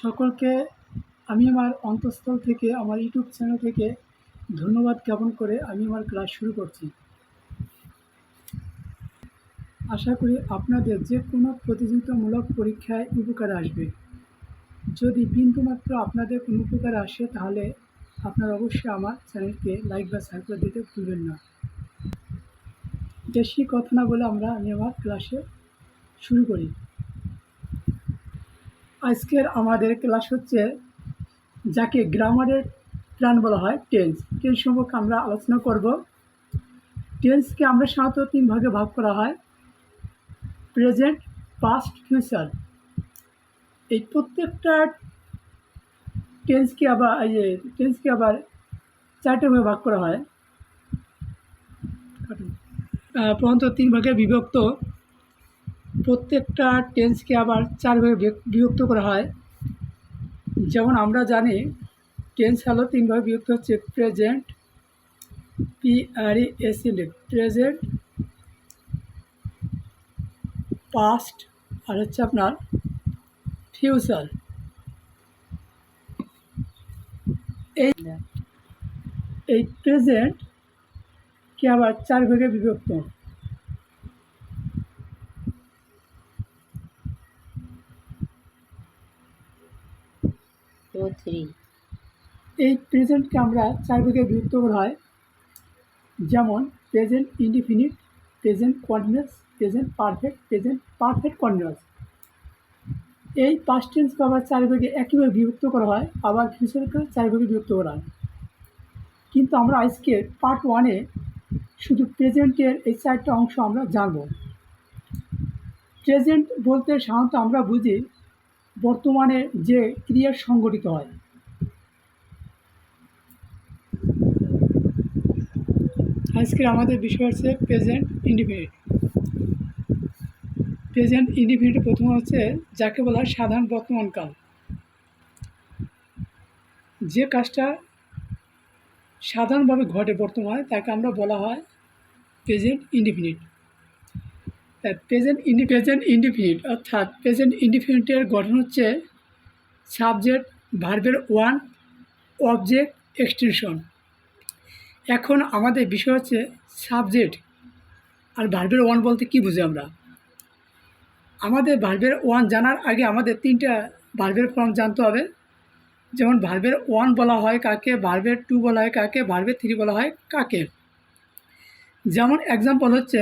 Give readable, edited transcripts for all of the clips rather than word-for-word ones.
সকলকে আমি আমার অন্তঃস্থল থেকে আমার ইউটিউব চ্যানেল থেকে ধন্যবাদ জ্ঞাপন করে আমি আমার ক্লাস শুরু করছি। আশা করি আপনাদের যে কোনো প্রতিযোগিতামূলক পরীক্ষায় উপকার আসবে। যদি বিন্দুমাত্র আপনাদের কোনো উপকার আসে তাহলে আপনারা অবশ্যই আমার চ্যানেলকে লাইক বা শেয়ার করে দিতে ভুলবেন না। বেশি কথা না বলে আমি আমার ক্লাসে শুরু করি। আজকের আমাদের ক্লাস হচ্ছে যাকে গ্রামারের প্ল্যান বলা হয় টেন্স সম্পর্কে আমরা আলোচনা করব। টেন্সকে আমরা সাধারণত তিন ভাগে ভাগ করা হয়: প্রেজেন্ট, পাস্ট, ফিউচার। এই প্রত্যেকটা টেন্সকে আবার চারটে ভাগে ভাগ করা হয়। প্রধানত তিন ভাগে বিভক্ত। প্রত্যেকটা টেন্সকে আবার চার ভাগে বিভক্ত করা হয়। যেমন আমরা জানি টেন্স হলো তিন ভাগে বিভক্ত হচ্ছে: প্রেজেন্ট, PRESENT, প্রেজেন্ট, পাস্ট, আর হচ্ছে আপনার ফিউচার। এই প্রেজেন্টকে আবার চার ভাগে বিভক্ত। এই প্রেজেন্টকে আমরা চার ভাগে বিভক্ত করা হয়। যেমন present indefinite, present continuous, present perfect, present perfect continuous. এই পাস্ট টেন্সকে আবার চার ভাগে একইভাবে বিভক্ত করা হয়, আবার ফিউচারকে চার ভাগে বিভক্ত করা হয়। কিন্তু আমরা আজকে পার্ট 1-এ শুধু প্রেজেন্টের এই চারটা অংশ আমরা জানব। প্রেজেন্ট বলতে সাধারণত আমরা বুঝি বর্তমানে যে ক্রিয়া সংঘটিত হয়। আজকের আমাদের বিষয় হচ্ছে প্রেজেন্ট ইনডিফিনিট। প্রেজেন্ট ইনডিফিনিট প্রথম হচ্ছে যাকে বলা হয় সাধারণ বর্তমানকাল। যে কাজটা সাধারণভাবে ঘটে বর্তমানে তাকে আমরা বলা হয় প্রেজেন্ট ইনডিফিনিট। প্রেজেন্ট ইনডিফিনিট অর্থাৎ প্রেজেন্ট ইনডিফিনিটের গঠন হচ্ছে সাবজেক্ট, ভার্বের ওয়ান, অবজেক্ট, এক্সটেনশন। এখন আমাদের বিষয় হচ্ছে সাবজেক্ট আর ভার্বের ওয়ান বলতে কী বুঝি আমরা। আমাদের ভার্বের ওয়ান জানার আগে আমাদের তিনটা ভার্বের ফর্ম জানতে হবে। যেমন ভার্বের ওয়ান বলা হয় কাকে, ভার্বের টু বলা হয় কাকে, ভার্বের থ্রি বলা হয় কাকে। যেমন এক্সাম্পল হচ্ছে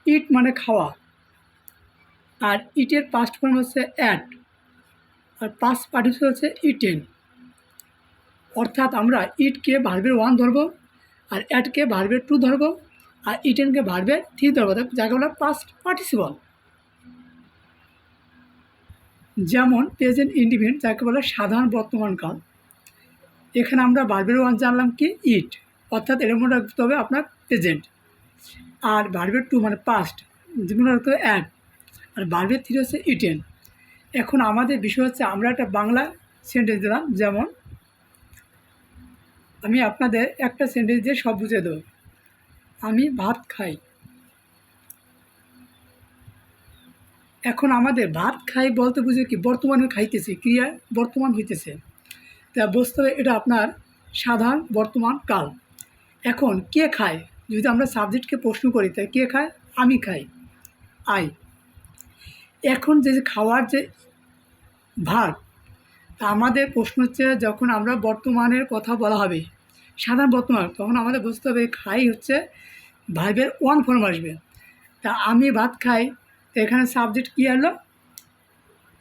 ইট মানে খাওয়া, আর ইটের পাস্ট ফর্ম হচ্ছে অ্যাট, আর পাস্ট পার্টিসিপল হচ্ছে ইটেন। অর্থাৎ আমরা ইটকে ভার্বের ওয়ান ধরবো, আর অ্যাটকে ভার্বের টু ধরবো, আর ইটেনকে ভার্বের থ্রি ধরবো, যাকে বলা পাস্ট পার্টিসিপল। যেমন প্রেজেন্ট ইনডিফিনিট যাকে বলা সাধারণ বর্তমানকাল। এখানে আমরা ভার্বের ওয়ান জানলাম কি ইট, অর্থাৎ এর মনে রাখতে হবে আপনার প্রেজেন্ট। আর ভার্বের টু মানে পাস্ট, যেগুলো রাখতে হবে অ্যাট, আর ভার্বের থ্রি হচ্ছে ইটেন। এখন আমাদের বিষয় হচ্ছে আমরা একটা বাংলা সেন্টেন্স দিলাম। যেমন আমি আপনাদের একটা সেন্টেন্স দিয়ে সব বুঝিয়ে দেবো। আমি ভাত খাই। এখন আমাদের ভাত খাই বলতে বুঝে কি বর্তমানে খাইতেছি, ক্রিয়া বর্তমান হইতেছে, তা বুঝতে হবে এটা আপনার সাধারণ বর্তমান কাল। এখন কে খায়, যদি আমরা সাবজেক্টকে প্রশ্ন করি তাই কে খায়, আমি খাই, আই। এখন যে খাওয়ার যে ভার্ব, তা আমাদের প্রশ্ন হচ্ছে যখন আমরা বর্তমানের কথা বলা হবে সাধারণ বর্তমান, তখন আমাদের বুঝতে হবে খাই হচ্ছে ভার্বের ওয়ান ফর্ম আসবে। তা আমি ভাত খাই, তো এখানে সাবজেক্ট কী এলো,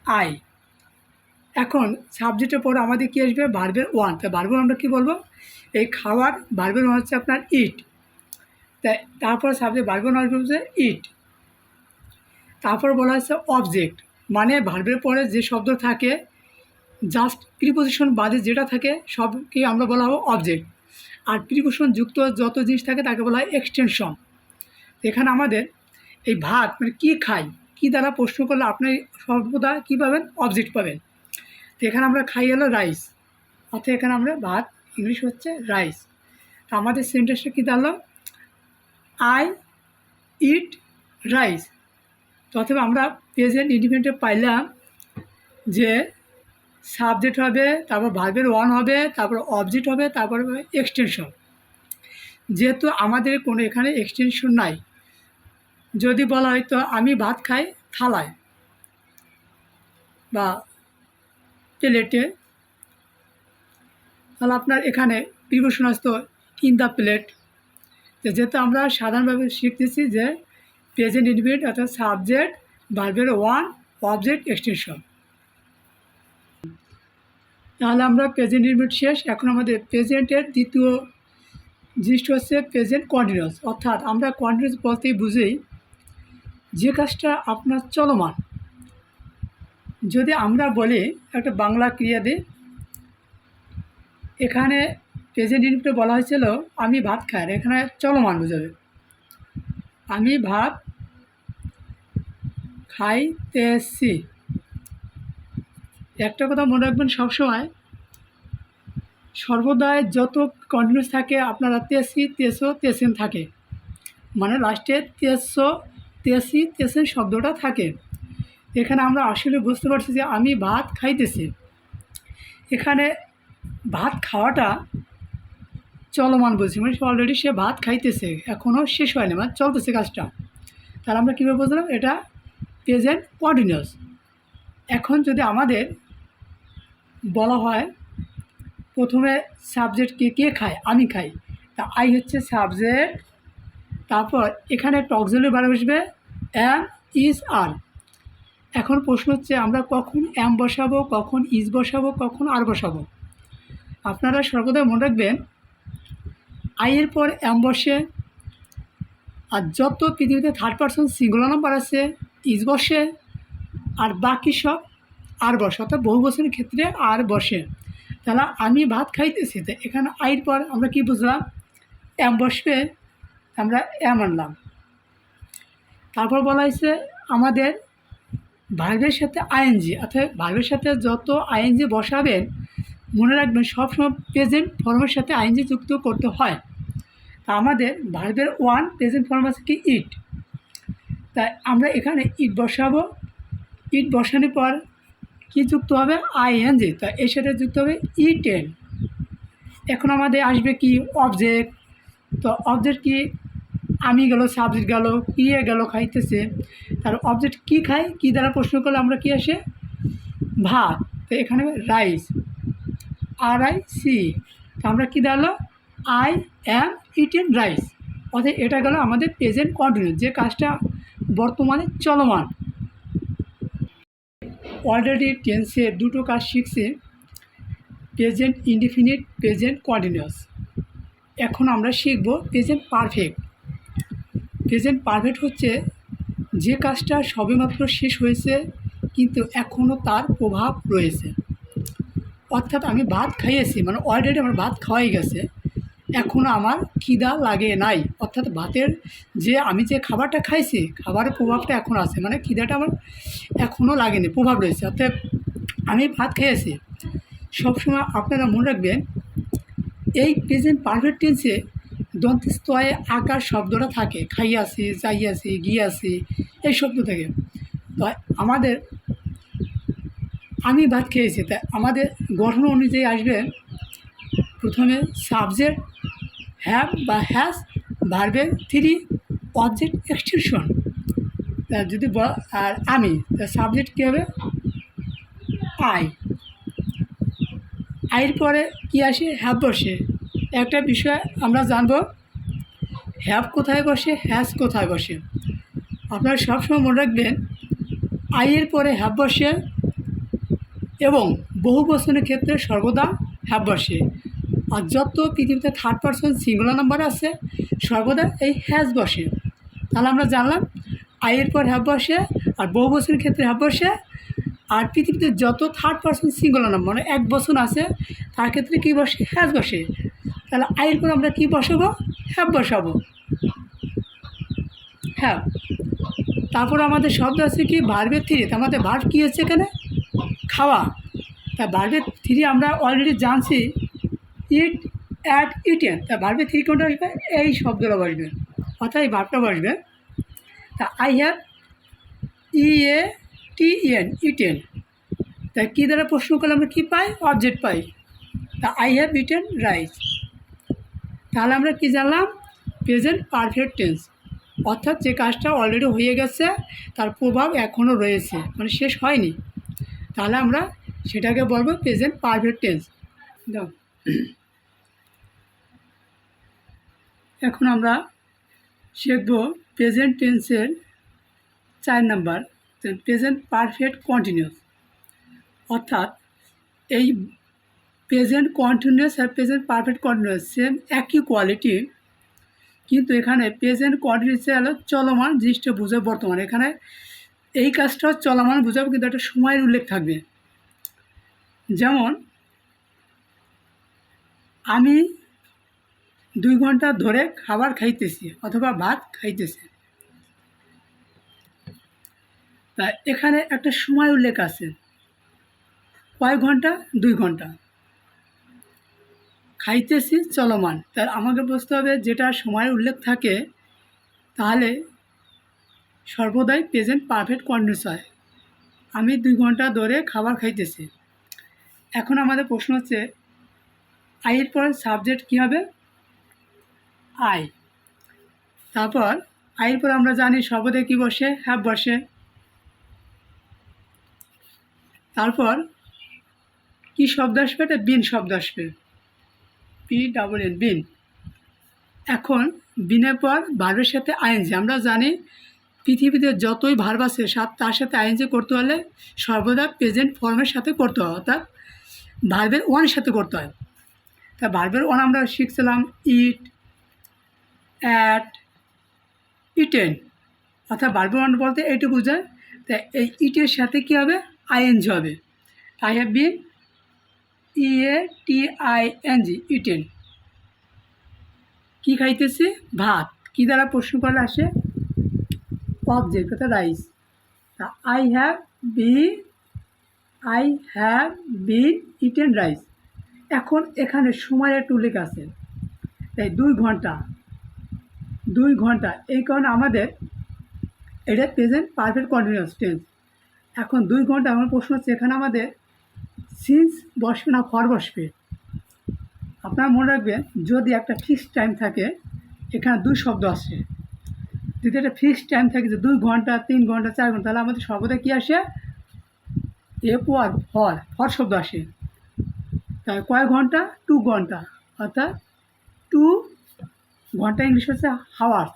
আই। এখন সাবজেক্টের পর আমাদের কী আসবে, ভার্বের ওয়ান। তা ভার্বের আমরা কী বলবো, এই খাওয়ার ভার্বের ওয়ান হচ্ছে আপনার ইট। তাই তারপর সাবজেক্ট ভার্বের ওয়ান হচ্ছে ইট। তারপর বলা হচ্ছে অবজেক্ট, মানে ভার্বের পরে যে শব্দ থাকে জাস্ট প্রিপোজিশন বাদে যেটা থাকে সবকে আমরা বলা হবে অবজেক্ট। আর প্রিপোজিশন যুক্ত যত জিনিস থাকে তাকে বলা হয় এক্সটেনশন। এখানে আমাদের এই ভাত মানে কী খাই, কী দ্বারা প্রশ্ন করলে আপনি সর্বদা কী পাবেন, অবজেক্ট পাবেন। তো এখানে আমরা খাই হলো রাইস, অর্থাৎ এখানে আমরা ভাত, ইংলিশ হচ্ছে রাইস। তো আমাদের সেন্টেন্সটা কী দাঁড়ালো, আই ইট রাইস। তো অথবা আমরা প্রেজেন্ট ইনডিফিনিটে পাইলাম যে সাবজেক্ট হবে, তারপর ভার্বের ওয়ান হবে, তারপর অবজেক্ট হবে, তারপর এক্সটেনশন। যেহেতু আমাদের কোনো এখানে এক্সটেনশন নাই, যদি বলা হয় তো আমি ভাত খাই থালায় বা প্লেটে, তাহলে আপনার এখানে প্রিপোজিশন আসতো ইন দ্য প্লেট। তো যেহেতু আমরা সাধারণভাবে শিখতেছি যে প্রেজেন্ট ইনডিফিনিট অর্থাৎ সাবজেক্ট, ভার্বের ওয়ান, অবজেক্ট, এক্সটেনশন। তাহলে আমরা প্রেজেন্ট ইনডিফিনিট শেষ। এখন আমাদের প্রেজেন্টের দ্বিতীয় জিনিসটা হচ্ছে প্রেজেন্ট কন্টিনিউয়াস। অর্থাৎ আমরা কন্টিনিউয়াস বলতেই বুঝি যে কাজটা আপনার চলমান। যদি আমরা বলি একটা বাংলা ক্রিয়া দিই, এখানে প্রেজেন্ট ইনডিফিনিটে বলা হয়েছিল আমি ভাত খাই, এখানে চলমান বোঝাবে। আমি ভাত খাইতেছি। একটা কথা মনে রাখবেন সবসময়, সর্বদাই যত কন্টিনিউস থাকে আপনারা তেসি, তেসো, তেসেন থাকে, মানে লাস্টে তেসো, তেসি, তেসেন শব্দটা থাকে। এখানে আমরা আসলে বুঝতে পারছি যে আমি ভাত খাইতেছি। এখানে ভাত খাওয়াটা চলমান বলছি, মানে অলরেডি সে ভাত খাইতেছে, এখনও শেষ হয়নি, মানে চলতেছে কাজটা। তাহলে আমরা কীভাবে বুঝলাম এটা প্রেজেন্ট কন্টিনিউয়াস। এখন যদি আমাদের বলা হয় প্রথমে সাবজেক্টকে কে খায়, আমি খাই, তা আই হচ্ছে সাবজেক্ট, তারপর এখানে একটা অক্সিলারি ভার্ব বসবে অ্যাম, ইজ, আর। এখন প্রশ্ন হচ্ছে আমরা কখন অ্যাম বসাবো, কখন ইজ বসাবো, কখন আর বসাবো। আপনারা সর্বদা মনে রাখবেন আইয়ের পর অ্যাম বসে, আর যত পৃথিবীতে থার্ড পারসন সিঙ্গুলার নাম্বার আছে ইজ বসে, আর বাকি সব আর বসে, অর্থাৎ বহু বছরের ক্ষেত্রে আর বসে। তাহলে আমি ভাত খাইতেছি, তো এখানে আইয়ের পর আমরা কি বুঝলাম, অ্যাম বসবে, আমরা অ্যাম আনলাম। তারপর বলা হয়েছে আমাদের ভার্বের সাথে আইএনজি, অর্থাৎ ভার্বের সাথে যত আইএনজি বসাবেন মনে রাখবেন সবসময় প্রেজেন্ট ফর্মের সাথে আইএনজি যুক্ত করতে হয়। তা আমাদের ভার্বের ওয়ান প্রেজেন্ট ফর্ম আছে কি ইট, তাই আমরা এখানে ইট বসাবো। ইট বসানোর পর কি যুক্ত হবে, আইএনজি, তা এর সাথে যুক্ত হবে ইটেন। এখন আমাদের আসবে কি অবজেক্ট, তো অবজেক্ট কি আমি গেল, সাবজেক্ট গেল, ক্রিয়া গেল খাইতেছে, তার অবজেক্ট কি খায়, কি দ্বারা প্রশ্ন করলে আমরা কি আসে ভাত, তো এখানে রাইস, আর আই সি, তো আমরা কী দাঁড়ালো আই অ্যাম ইটেন রাইস। অর্থাৎ এটা গেল আমাদের প্রেজেন্ট কন্টিনিউয়াস, যে কাজটা বর্তমানে চলমান। অলরেডি টেন্সে দুটো কাজ শিখছে, প্রেজেন্ট ইনডিফিনিট, প্রেজেন্ট কন্টিনিউয়াস। এখন আমরা শিখব প্রেজেন্ট পারফেক্ট। প্রেজেন্ট পারফেক্ট হচ্ছে যে কাজটা সবেমাত্র শেষ হয়েছে কিন্তু এখনও তার প্রভাব রয়েছে। অর্থাৎ আমি ভাত খাইয়েছি, মানে অলরেডি আমার ভাত খাওয়াই গেছে, এখনও আমার খিদা লাগে নাই। অর্থাৎ ভাতের যে আমি যে খাবারটা খাইছি, খাবারের প্রভাবটা এখন আছে, মানে খিদাটা আমার এখনও লাগেনি, প্রভাব রয়েছে। অর্থাৎ আমি ভাত খেয়েছি। সবসময় আপনারা মনে রাখবেন এই প্রেজেন্ট পারফেক্ট টেন্সে দন্ত্যস্তয়ে আকার শব্দটা থাকে, খাইয়াছি, যাইয়াছি, গিয়াছি, এই শব্দ থাকে। তো আমাদের আমি ভাত খেয়েছি, তাই আমাদের গঠন অনুযায়ী আসবে প্রথমে সাবজেক্ট হ্যাভ বা হ্যাজ, ভার্বের থ্রি, অবজেক্ট, এক্সটেনশন। যদি আর আমি, সাবজেক্ট কী হবে আই, আইয়ের পরে কী আসে হ্যাভ বসে। একটা বিষয় আমরা জানব হ্যাভ কোথায় বসে, হ্যাজ কোথায় বসে। আপনারা সবসময় মনে রাখবেন আইয়ের পরে হ্যাভ বসে এবং বহু বচনের ক্ষেত্রে সর্বদা হ্যাভ বসে। আর যত পৃথিবীতে থার্ড পারসন সিঙ্গুলার নাম্বার আছে সর্বদা এই হ্যাজ বসে। তাহলে আমরা জানলাম আইয়ের পর হ্যাভ বসে, আর বহু বচনের ক্ষেত্রে হ্যাভ বসে, আর পৃথিবীতে যত থার্ড পারসন সিঙ্গুলার নাম্বার মানে এক বচন আছে তার ক্ষেত্রে কী বসে, হ্যাজ বসে। তাহলে আইয়ের পর আমরা কী বসাবো, হ্যাভ বসাবো, হ্যাভ। তারপর আমাদের শব্দ আছে কি ভার্বের থ্রি, আমাদের ভার্ব কী হচ্ছে এখানে খাওয়া। তা ভার্বের থ্রি আমরা অলরেডি জানছি ইট, অ্যাট, ইটেন। তা ভার্বের থ্রি কোনটা আসবে, এই শব্দটা বসবে, অর্থাৎ এই ভার্বটা বসবে। তা I have, E A T N, eaten. তাই কী দ্বারা প্রশ্ন করলে আমরা কী পাই? অবজেক্ট পাই। তা আই হ্যাভ ইটেন রাইস। তাহলে আমরা কী জানলাম? প্রেজেন্ট পারফেক্ট টেন্স, অর্থাৎ যে কাজটা অলরেডি হয়ে গেছে তার প্রভাব এখনও রয়েছে, মানে শেষ হয়নি, তাহলে আমরা সেটাকে বলবো প্রেজেন্ট পারফেক্ট টেন্স। এখন আমরা শিখব প্রেজেন্ট টেন্সের 4 নাম্বার, প্রেজেন্ট পারফেক্ট কন্টিনিউয়াস। অর্থাৎ এই প্রেজেন্ট কন্টিনিউয়াস আর প্রেজেন্ট পারফেক্ট কন্টিনিউয়াস সেম একই কোয়ালিটি, কিন্তু এখানে প্রেজেন্ট কন্টিনিউয়াস হলো চলমান জিনিসটা বোঝাবে বর্তমান। এখানে এই কাজটা চলমান বোঝাবে, কিন্তু একটা সময়ের উল্লেখ থাকবে। যেমন আমি 2 ঘন্টা ধরে খাবার খাইতেছি অথবা ভাত খাইতেছি। তা এখানে একটা সময় উল্লেখ আছে, কয় ঘন্টা? 2 ঘন্টা। খাইতেছি চলমান, তার আমাকে বুঝতে হবে যেটা সময়ের উল্লেখ থাকে তাহলে সর্বদাই প্রেজেন্ট পারফেক্ট কন্টিনিউয়াস হয়। আমি 2 ঘন্টা ধরে খাবার খাইতেছি। এখন আমাদের প্রশ্ন হচ্ছে আইয়ের পর সাবজেক্ট কী হবে? আই। তারপর আইয়ের পর আমরা জানি সর্বদাই কী বসে? হ্যাভ বসে। তারপর কি শব্দ আসবে? এটা বিন শব্দ আসবে, PNN, বিন। এখন বিনের পর ভার্বের সাথে আইএনজি। আমরা জানি পৃথিবীতে যতই ভার্ব আছে তার সাথে আইএনজি করতে হলে সর্বদা প্রেজেন্ট ফর্মের সাথে করতে হয়, অর্থাৎ ভার্বের ওয়ানের সাথে করতে হয়। তা ভার্বের ওয়ান আমরা শিখছিলাম ইট, অ্যাট, ইটেন, অর্থাৎ ভার্বের ওয়ান বলতে এইটু বোঝায়। তা এই ইটের সাথে কী হবে? আইএনজি হবে। I have been, EATING, eaten. কী খাইতেছি? ভাত। কী দ্বারা প্রশ্ন করলে আসে? অবজেক্ট, অর্থাৎ রাইস। তা I have been eaten rice. এখন এখানে সময়ের একটু উল্লেখ আছে, তাই 2 ঘন্টা, এই কারণে আমাদের এটা প্রেজেন্ট পারফেক্ট কন্টিনিউয়াস টেন্স। এখন 2 ঘন্টা, আমার প্রশ্ন হচ্ছে এখানে আমাদের সিন্স বসবে না ফর বসবে? আপনারা মনে রাখবেন, যদি একটা ফিক্সড টাইম থাকে এখানে 2 শব্দ আসে। যদি একটা ফিক্সড টাইম থাকে যে 2 ঘন্টা, 3 ঘন্টা, 4 ঘন্টা, তাহলে আমাদের সর্বদা কী আসে? ফর শব্দ আসে। তাই কয় ঘন্টা? 2 ঘন্টা, অর্থাৎ 2 ঘন্টা ইংলিশ হচ্ছে হাওয়ার,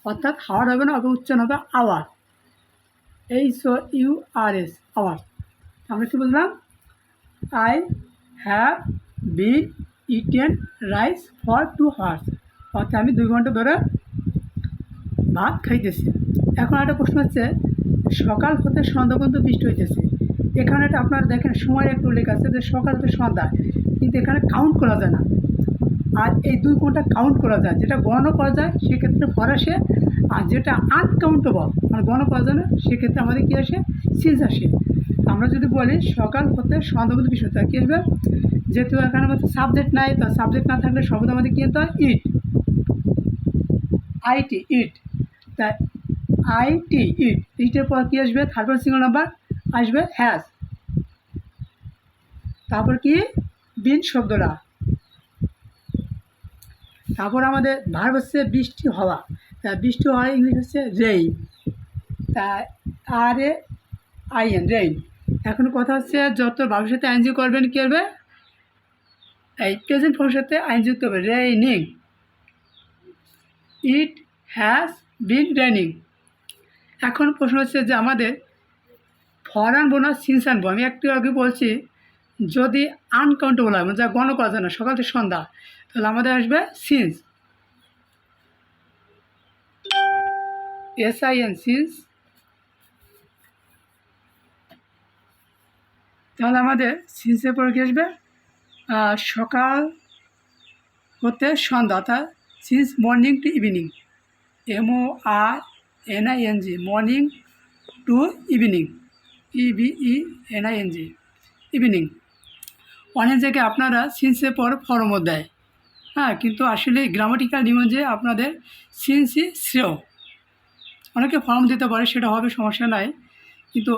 অর্থাৎ হাওয়ার হবে না, উচ্চারণ হবে আওয়ার, HOURS, আওয়ার। আমরা কী বললাম? I have been eaten rice for 2 hours, অর্থাৎ আমি 2 ঘন্টা ধরে ভাত খাইতেছি। এখন একটা প্রশ্ন হচ্ছে সকাল হতে সন্ধ্যা পর্যন্ত বৃষ্টি হইতেছে। এখানে একটা আপনারা দেখেন সময়ের একটু উল্লেখ আছে যে সকাল হতে সন্ধ্যা, কিন্তু এখানে কাউন্ট করা যায় না। আর এই 2 ঘন্টা কাউন্ট করা যায়, যেটা গণনা করা যায় সেক্ষেত্রে ফর আসে, আর যেটা আনকাউন্টেবল মানে গণনা করা যায় না সেক্ষেত্রে আমাদের কী আসে? সিন্স আসে। আমরা যদি বলি সকাল হতে সন্ধ্যা পর্যন্ত বৃষ্টি হতে, কী আসবে? যেহেতু এখানে আমাদের সাবজেক্ট নাই, তো সাবজেক্ট না থাকলে সর্বদা আমাদের কী হতে হয়? ইট, আইটি, ইট। তা আইটি, ইট, ইটের পর কী আসবে? থার্ড পারসন সিঙ্গুলার নাম্বার আসবে হ্যাজ। তারপর কি? বিন শব্দটা। তারপর আমাদের ভার্ব হচ্ছে বৃষ্টি হওয়া। তা বৃষ্টি হওয়া ইংলিশ হচ্ছে রেইন, তা RAIN, রেইন। এখন কথা হচ্ছে যত ভার্বের সাথে আইএনজি করবেন কী হবে? এই প্রেজেন্ট ফর্মের সাথে আইন যুক্ত হবে, raining, it has been raining. এখন প্রশ্ন হচ্ছে যে আমাদের ফর আনবো না সিন্স আনবো? আমি একটু আগে বলছি যদি আনকাউন্টেবল হয়, মানে যা গণ করা যায় না, সকাল থেকে সন্ধ্যা, তাহলে আমাদের আসবে সিন্স, SIN, সিন্স। তাহলে আমাদের সিন্সের পরে কী আসবে? সকাল হতে সন্ধ্যা, অর্থাৎ since morning to evening, MORNING, morning to evening, EVENING, evening. অনেক জায়গায় আপনারা সিন্সের পর ফর্মও দেয়, হ্যাঁ, কিন্তু আসলে গ্রামাটিক্যাল নিয়মে আপনাদের সিন্সই শ্রেয়। অনেকে ফর্ম দিতে পারে, সেটা হবে, সমস্যা নাই, কিন্তু